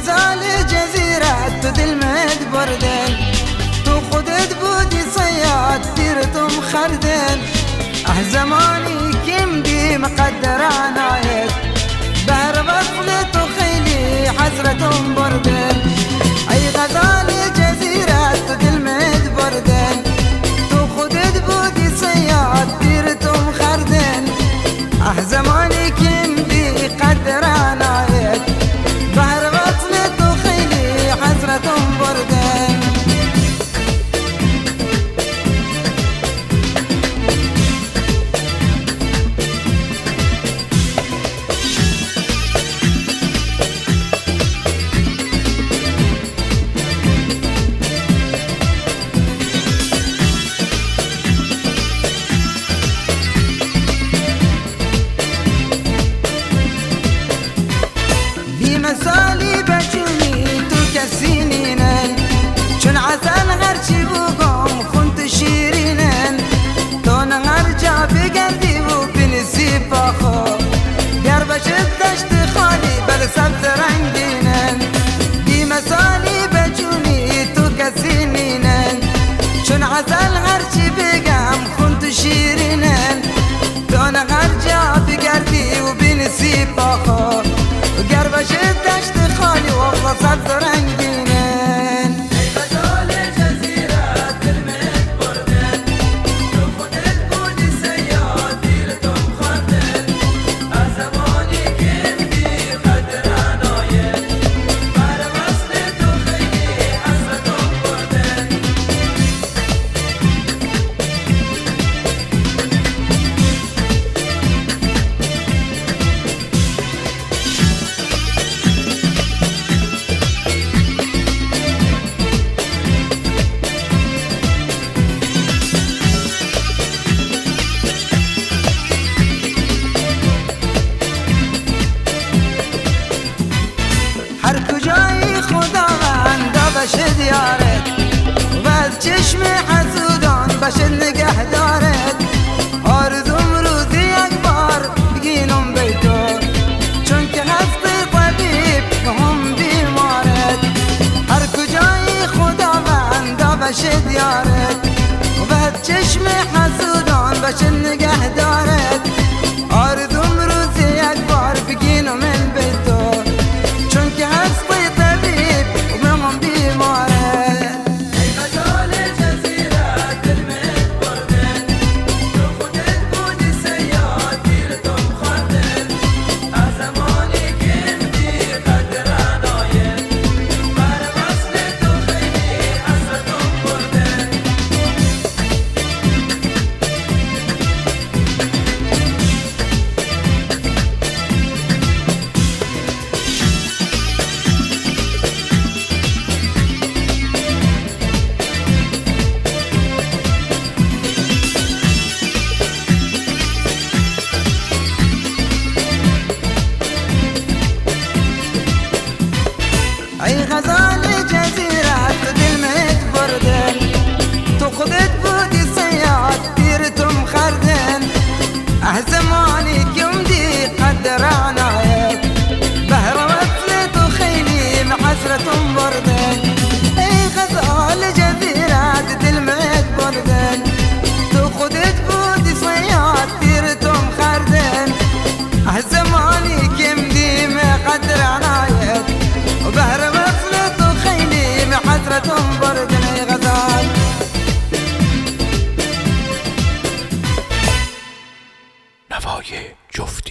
غزال جزيرة تو دلمت بردن، تو خودت بودی صياد تيرتم خردن. زماني كم دي مقدر عنايت، بهر بطلت وخيلي حسرة بردن. اي غزال جزيرة تو دلمت بردن، تو خودت بودي صياد تيرتم خردن. زماني كم دي قدر عنايت، بهر بطلت وخيلي حسرة بردن. مسالي بجوني تو كسينينن، شن عسل غرشي بوقوم خنت شيرينن. تون غرجع بقلبي وبنسي باخو، ديار بشد دشت خالي برسبت رنگينن. دي مسالي بجوني تو كسينينن، شن عسل غرشي بقوم خنت شيرينن. تون غرجع بقلبي وبنسي باخو، قربش الدشت خالي والله صد رنگينن. ای غزال جزيرة دلمت بردن، تو خودت بودی صياد تيرتم خردن. زمانی كم دي قدر عنايت، بهر وصلت وخيلي حسرة بردن. هر کجای خداوند بشه دیارت، و از چشم حسودان بشه نگه دارت. آرزوم روزی یک بار بگینم بی تو، چون که هستی طبیب هم بیمارت. هر کجای خداوند بشه دیارت، و از چشم حسودان بشه نگه دارت. آرزوم روزی یک بار بگینم بی تو، چون که هستی طبیب ومن بیمارت. ای غزال جزيرة دلمت بردن، تو خودت بودی صياد تيرتم خردن. زمانی كم دي قدر عنايت، بهر وصلت وخيلي حسرة بردن. ای غزال جزیره تو دلمت بردن، تو خودت بودی صیاد تیرتم خردن. زمانی کم دی قدر عنایت، بهر وصلت وخیلی حسرتم بردن. ای غزال جزیره تو دلمت بردن، تو خودت بودی صیاد تیرتم خردن. زمانی کم دی قدر عنایت، وبهر وصلت وخيلي حسرة بردن. يا غزال نوای جفت